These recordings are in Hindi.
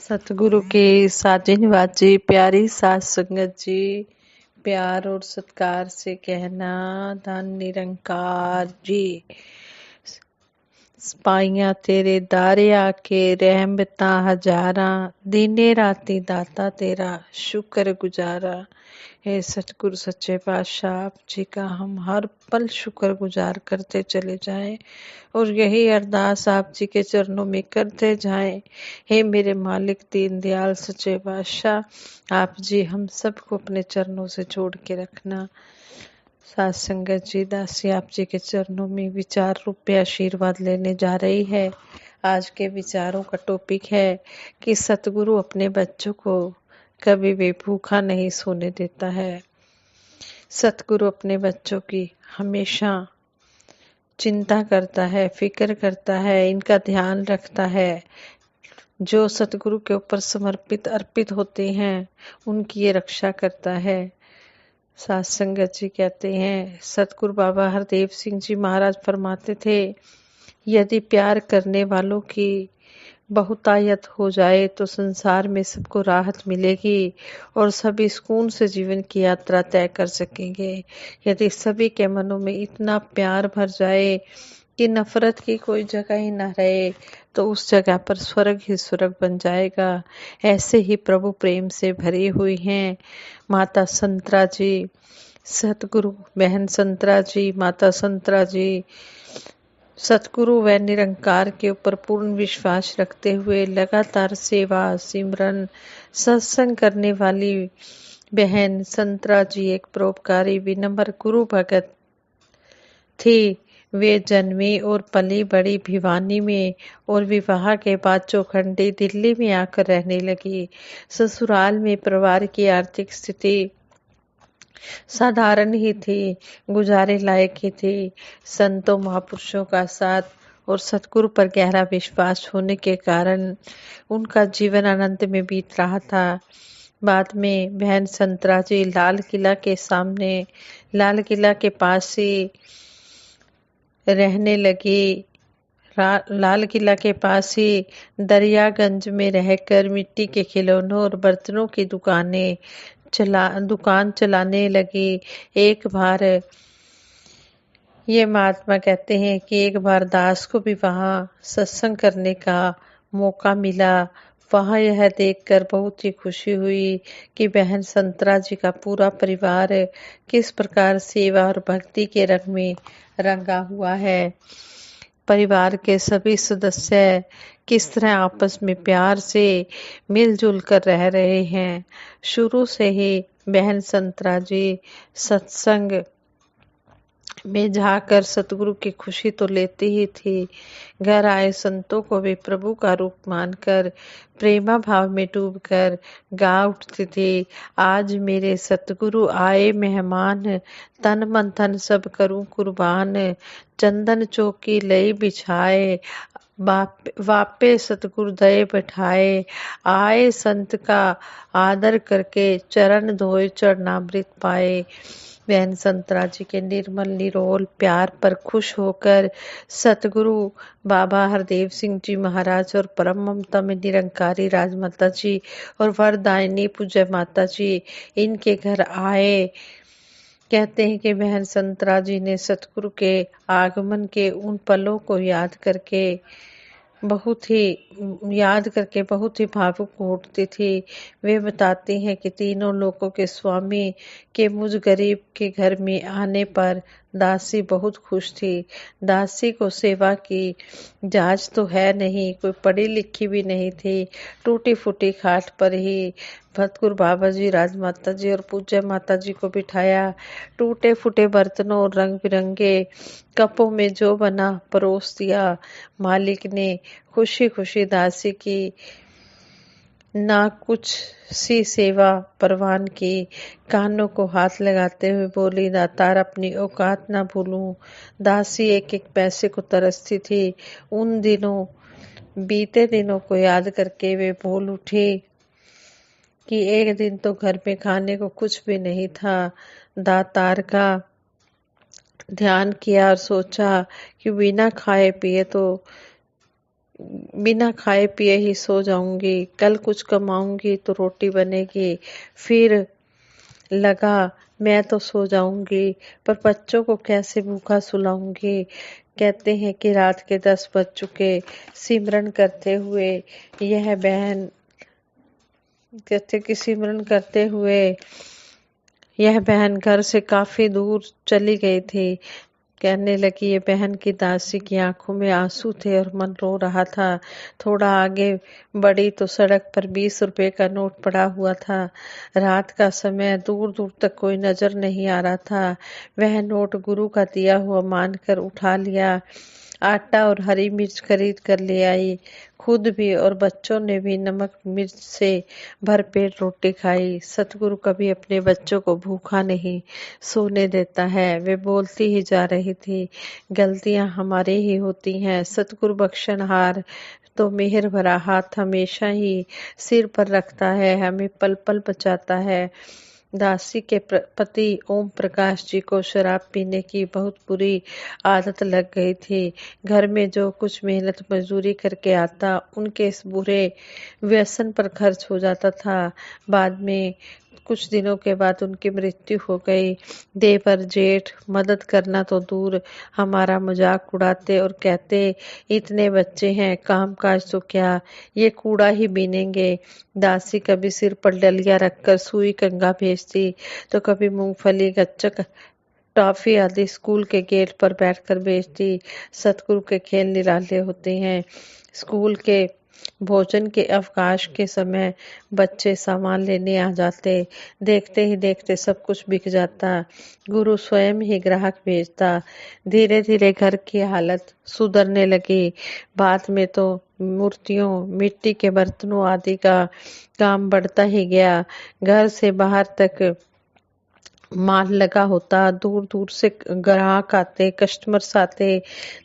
सतगुरु के साजिन वाजी प्यारी सास संगत जी, प्यार और सत्कार से कहना धन निरंकार जी। पाइया तेरे दारे आके रहमता हजारा, दिने राती दाता तेरा शुक्र गुजारा। हे सतगुरु सच्चे पातशाह, आप जी का हम हर पल शुक्र गुजार करते चले जाएं और यही अरदास आप जी के चरणों में करते जाएं। हे मेरे मालिक दीन दयाल सच्चे पातशाह, आप जी हम सबको अपने चरणों से जोड़ के रखना। सात संगत जी, दासी आप जी के चरणों में विचार रूपी आशीर्वाद लेने जा रही है। आज के विचारों का टॉपिक है कि सतगुरु अपने बच्चों को कभी भी भूखा नहीं सोने देता है। सतगुरु अपने बच्चों की हमेशा चिंता करता है, फिक्र करता है, इनका ध्यान रखता है। जो सतगुरु के ऊपर समर्पित अर्पित होते हैं उनकी ये रक्षा करता है। सात संगत जी कहते हैं, सतगुरु बाबा हरदेव सिंह जी महाराज फरमाते थे, यदि प्यार करने वालों की बहुतायत हो जाए तो संसार में सबको राहत मिलेगी और सभी सुकून से जीवन की यात्रा तय कर सकेंगे। यदि सभी के मनों में इतना प्यार भर जाए कि नफरत की कोई जगह ही न रहे तो उस जगह पर स्वर्ग ही स्वर्ग बन जाएगा। ऐसे ही प्रभु प्रेम से भरी हुई हैं माता संतरा जी, सतगुरु बहन संतरा जी, माता संतरा जी सतगुरु व निरंकार के ऊपर पूर्ण विश्वास रखते हुए लगातार सेवा सिमरन सत्संग करने वाली बहन संतरा जी एक परोपकारी विनम्र गुरु भगत थी। वे जन्मी और पली बड़ी भिवानी में और विवाह के बाद चौखंडी दिल्ली में आकर रहने लगी। ससुराल में परिवार की आर्थिक स्थिति साधारण ही थी, गुजारे लायक ही थी। संतों महापुरुषों का साथ और सतगुरु पर गहरा विश्वास होने के कारण उनका जीवन आनंद में बीत रहा था। बाद में बहन संतरा जी लाल किला के पास ही रहने लगी। लाल किला के पास ही दरियागंज में रहकर मिट्टी के खिलौनों और बर्तनों की दुकान चलाने लगी। एक बार ये महात्मा कहते हैं कि एक बार दास को भी वहां सत्संग करने का मौका मिला। वहां यह देखकर बहुत ही खुशी हुई कि बहन संतरा जी का पूरा परिवार किस प्रकार सेवा और भक्ति के रंग में रंगा हुआ है। परिवार के सभी सदस्य किस तरह आपस में प्यार से मिलजुल कर रह रहे हैं। शुरू से ही बहन संतरा जी सत्संग में जाकर सतगुरु की खुशी तो लेती ही थी, घर आए संतों को भी प्रभु का रूप मानकर प्रेमा भाव में डूबकर गा उठती थी, आज मेरे सतगुरु आए मेहमान, तन मन धन सब करूं कुर्बान, चंदन चौकी लई बिछाए, वापे सतगुरु दये बैठाए, आए संत का आदर करके चरण धोए चरणामृत पाए। बहन संतरा जी के निर्मल निरोल प्यार पर खुश होकर सतगुरु बाबा हरदेव सिंह जी महाराज और परम ममता में निरंकारी राजमाता जी और वरदायिनी पूज्य माता जी इनके घर आए। कहते हैं कि बहन संतरा जी ने सतगुरु के आगमन के उन पलों को याद करके बहुत ही भावुक हो उठती थी। वे बताती हैं कि तीनों लोकों के स्वामी के मुझ गरीब के घर में आने पर दासी बहुत खुश थी। दासी को सेवा की जांच तो है नहीं, कोई पढ़ी लिखी भी नहीं थी। टूटी फूटी खाट पर ही भतगुरु बाबा जी, राजमाता जी और पूज्य माता जी को बिठाया। टूटे फूटे बर्तनों और रंग बिरंगे कपों में जो बना परोस दिया। मालिक ने खुशी खुशी दासी की ना कुछ सी सेवा परवान की। कानों को हाथ लगाते हुए बोली, दातार अपनी औकात ना भूलूं। दासी एक एक पैसे को तरसती थी। उन दिनों बीते दिनों को याद करके वे बोल उठी कि एक दिन तो घर में खाने को कुछ भी नहीं था। दातार का ध्यान किया और सोचा कि बिना खाए पिए तो बिना खाए पिए ही सो जाऊंगी, कल कुछ कमाऊंगी तो रोटी बनेगी। फिर लगा मैं तो सो जाऊंगी, पर बच्चों को कैसे भूखा सुलाऊंगी। कहते हैं कि रात के 10 बज चुके। सिमरन करते हुए यह बहन कहते कि सिमरन करते हुए यह बहन घर से काफी दूर चली गई थी। कहने लगी, ये बहन की दासी की आंखों में आंसू थे और मन रो रहा था। थोड़ा आगे बढ़ी तो सड़क पर 20 रुपए का नोट पड़ा हुआ था। रात का समय, दूर दूर तक कोई नजर नहीं आ रहा था। वह नोट गुरु का दिया हुआ मानकर उठा लिया। आटा और हरी मिर्च खरीद कर ले आई। खुद भी और बच्चों ने भी नमक मिर्च से भरपेट रोटी खाई। सतगुरु कभी अपने बच्चों को भूखा नहीं सोने देता है। वे बोलती ही जा रही थी, गलतियां हमारी ही होती हैं। सतगुरु बख्शनहार तो मेहर भरा हाथ हमेशा ही सिर पर रखता है, हमें पल पल बचाता है। दासी के पति ओम प्रकाश जी को शराब पीने की बहुत बुरी आदत लग गई थी। घर में जो कुछ मेहनत मजदूरी करके आता, उनके इस बुरे व्यसन पर खर्च हो जाता था। बाद में कुछ दिनों के बाद उनकी मृत्यु हो गई। देवर जेठ मदद करना तो दूर, हमारा मजाक उड़ाते और कहते, इतने बच्चे हैं, काम काज तो क्या, ये कूड़ा ही बीनेंगे। दासी कभी सिर पर डलिया रखकर सुई कंगा भेजती, तो कभी मूंगफली गच्चक टॉफी आदि स्कूल के गेट पर बैठकर बेचती। सतगुरु के खेल निराले होते हैं। स्कूल के भोजन के अवकाश के समय बच्चे सामान लेने आ जाते। देखते ही देखते सब कुछ बिक जाता। गुरु स्वयं ही ग्राहक भेजता। धीरे धीरे घर की हालत सुधरने लगी। बाद में तो मूर्तियों, मिट्टी के बर्तनों आदि का काम बढ़ता ही गया। घर से बाहर तक माल लगा होता। दूर दूर से ग्राहक आते, कस्टमर्स आते।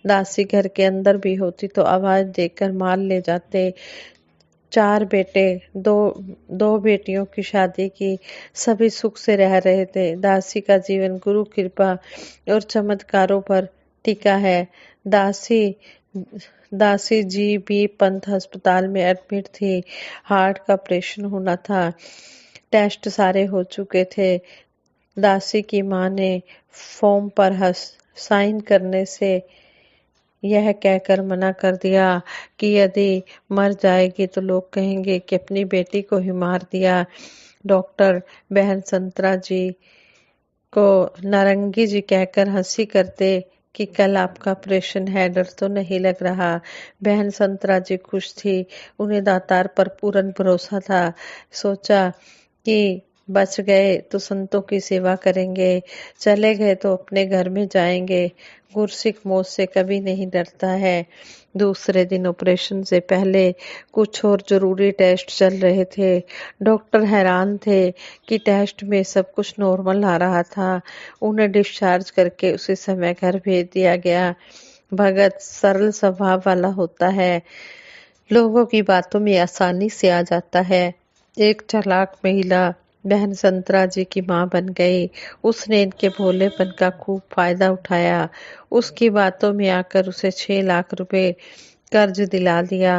दासी घर के अंदर भी होती तो आवाज देकर माल ले जाते। 4 बेटे, दो दो बेटियों की शादी की, सभी सुख से रह रहे थे। दासी का जीवन गुरु कृपा और चमत्कारों पर टिका है। दासी दासी जी भी पंत अस्पताल में एडमिट थी। हार्ट का ऑपरेशन होना था। टेस्ट सारे हो चुके थे। दासी की मां ने फॉर्म पर साइन करने से यह कहकर मना कर दिया कि यदि मर जाएगी तो लोग कहेंगे कि अपनी बेटी को ही मार दिया। डॉक्टर बहन संतरा जी को नारंगी जी कहकर हंसी करते कि कल आपका ऑपरेशन है, डर तो नहीं लग रहा। बहन संतरा जी खुश थी, उन्हें दातार पर पूर्ण भरोसा था। सोचा कि बच गए तो संतों की सेवा करेंगे, चले गए तो अपने घर में जाएंगे। गुरसिख मौत से कभी नहीं डरता है। दूसरे दिन ऑपरेशन से पहले कुछ और जरूरी टेस्ट चल रहे थे। डॉक्टर हैरान थे कि टेस्ट में सब कुछ नॉर्मल आ रहा था। उन्हें डिस्चार्ज करके उसी समय घर भेज दिया गया। भगत सरल स्वभाव वाला होता है, लोगों की बातों में आसानी से आ जाता है। एक चालाक महिला बहन संतरा जी की मां बन गई। उसने इनके भोलेपन का खूब फायदा उठाया। उसकी बातों में आकर उसे 6 लाख रुपए कर्ज दिला दिया।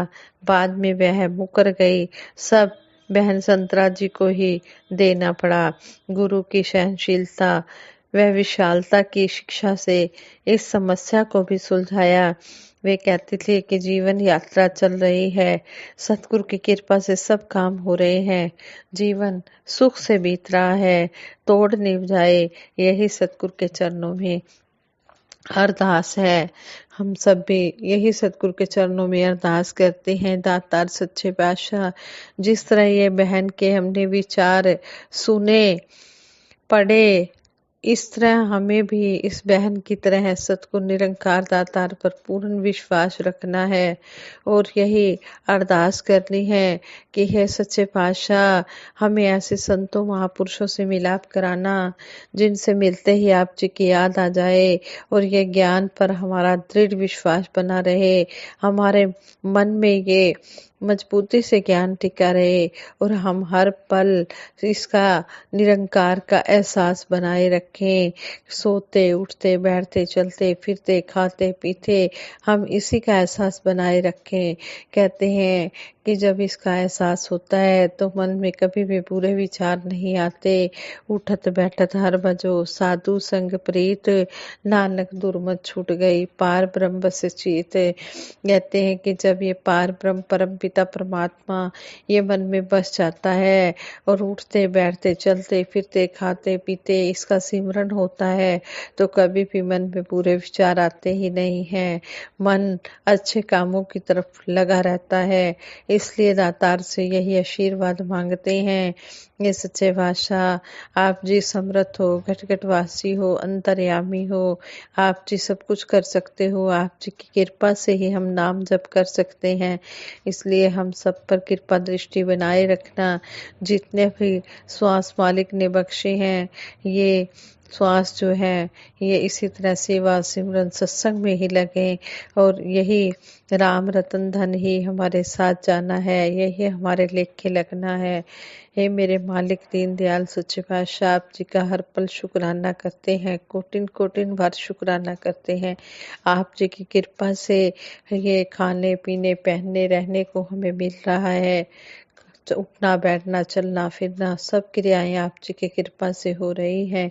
बाद में वह मुकर गई। सब बहन संतरा जी को ही देना पड़ा। गुरु की सहनशीलता व विशालता की शिक्षा से इस समस्या को भी सुलझाया। वे कहते थे कि जीवन यात्रा चल रही है, सतगुरु की कृपा से सब काम हो रहे हैं, जीवन सुख से बीत रहा है, तोड़ निभ जाए, यही सतगुरु के चरणों में अरदास है। हम सब भी यही सतगुरु के चरणों में अरदास करते हैं। दातार सच्चे पातशाह, जिस तरह ये बहन के हमने विचार सुने, पढ़े, इस तरह हमें भी इस बहन की तरह सतगुरु निरंकार दातार पर पूर्ण विश्वास रखना है और यही अरदास करनी है कि हे सच्चे पातशाह, हमें ऐसे संतों महापुरुषों से मिलाप कराना जिनसे मिलते ही आप जी की याद आ जाए और ये ज्ञान पर हमारा दृढ़ विश्वास बना रहे, हमारे मन में ये मजबूती से ज्ञान टिका रहे और हम हर पल इसका निरंकार का एहसास बनाए रखें। सोते उठते बैठते चलते फिरते खाते पीते हम इसी का एहसास बनाए रखें। कहते हैं कि जब इसका एहसास होता है तो मन में कभी भी बुरे विचार नहीं आते। उठत बैठत हर भजो साधु संग प्रीत, नानक दुर्मत छूट गई पार ब्रह्म बस चीत। कहते हैं कि जब ये पार ब्रह्म परम पिता परमात्मा ये मन में बस जाता है और उठते बैठते चलते फिरते खाते पीते इसका सिमरन होता है तो कभी भी मन में बुरे विचार आते ही नहीं हैं। मन अच्छे कामों की तरफ लगा रहता है। इसलिए दातार से यही आशीर्वाद मांगते हैं। ये सच्चे बादशाह आप जी समर्थ हो, घट घट वासी हो, अंतर्यामी हो। आप जी सब कुछ कर सकते हो। आप जी की कृपा से ही हम नाम जप कर सकते हैं। इसलिए हम सब पर कृपा दृष्टि बनाए रखना। जितने भी श्वास मालिक ने बख्शे हैं ये श्वास जो है ये इसी तरह सेवा सिमरन सत्संग में ही लगे और यही राम रतन धन ही हमारे साथ जाना है, यही हमारे लेखे लगना है। हे मेरे मालिक दीन दयाल सच्चे पातशाह आप जी का हर पल शुक्राना करते हैं, कोटिन कोटिन बार शुक्राना करते हैं। आप जी की कृपा से ये खाने पीने पहनने रहने को हमें मिल रहा है। उठना बैठना चलना फिरना सब क्रियाएं आप जी की कृपा से हो रही हैं।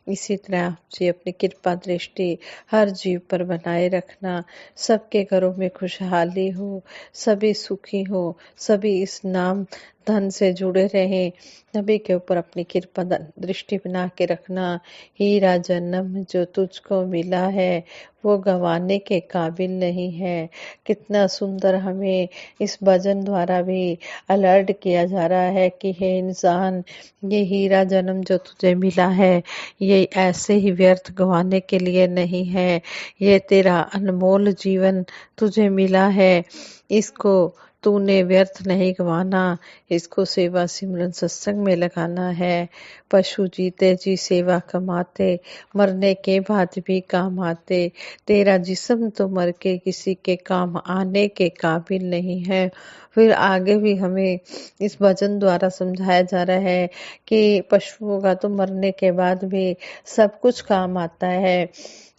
इसी तरह आप जी अपनी कृपा दृष्टि हर जीव पर बनाए रखना। सबके घरों में खुशहाली हो, सभी सुखी हो, सभी इस नाम धन से जुड़े रहें। सभी के ऊपर अपनी कृपा दृष्टि बना के रखना। हीरा जन्म जो तुझको मिला है वो गंवाने के काबिल नहीं है। कितना सुंदर हमें इस भजन द्वारा भी अलर्ट किया जा रहा है कि हे इंसान ये हीरा जन्म जो तुझे मिला है ये ऐसे ही व्यर्थ गंवाने के लिए नहीं है। ये तेरा अनमोल जीवन तुझे मिला है, इसको तूने व्यर्थ नहीं गंवाना, इसको सेवा सिमरन सत्संग में लगाना है। पशु जीते जी सेवा कमाते, मरने के बाद भी काम आते। तेरा जिस्म तो मर के किसी के काम आने के काबिल नहीं है। फिर आगे भी हमें इस भजन द्वारा समझाया जा रहा है कि पशुओं का तो मरने के बाद भी सब कुछ काम आता है।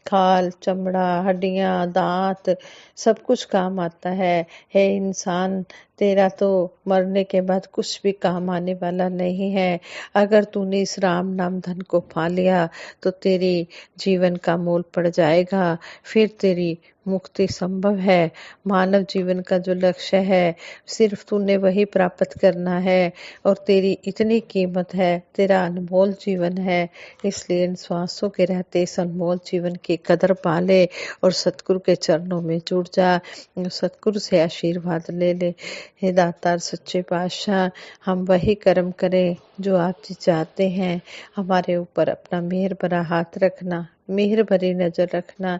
खाल चमड़ा हड्डियां दांत सब कुछ काम आता है। हे इंसान तेरा तो मरने के बाद कुछ भी काम आने वाला नहीं है। अगर तूने इस राम नाम धन को पा लिया तो तेरी जीवन का मोल पड़ जाएगा, फिर तेरी मुक्ति संभव है। मानव जीवन का जो लक्ष्य है सिर्फ तूने वही प्राप्त करना है और तेरी इतनी कीमत है, तेरा अनमोल जीवन है। इसलिए इन श्वासों के रहते इस अनमोल जीवन की कदर पाले और सतगुरु के चरणों में जुड़ जा, सतगुरु से आशीर्वाद ले ले। हे दातार सच्चे पातशाह हम वही कर्म करें जो आप जी चाहते हैं। हमारे ऊपर अपना मेहर भरा हाथ रखना, मेहर भरी नजर रखना।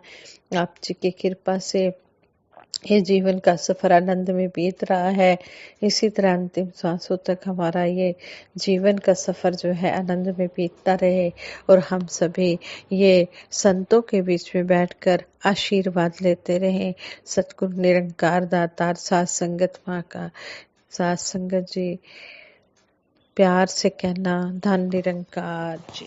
आप जी की कृपा से ये जीवन का सफर आनंद में बीत रहा है। इसी तरह अंतिम सांसों तक हमारा ये जीवन का सफर जो है आनंद में बीतता रहे और हम सभी ये संतों के बीच में बैठकर आशीर्वाद लेते रहें। सतगुरु निरंकार दातार साथ संगत माँ का साथ संगत जी प्यार से कहना धन निरंकार जी।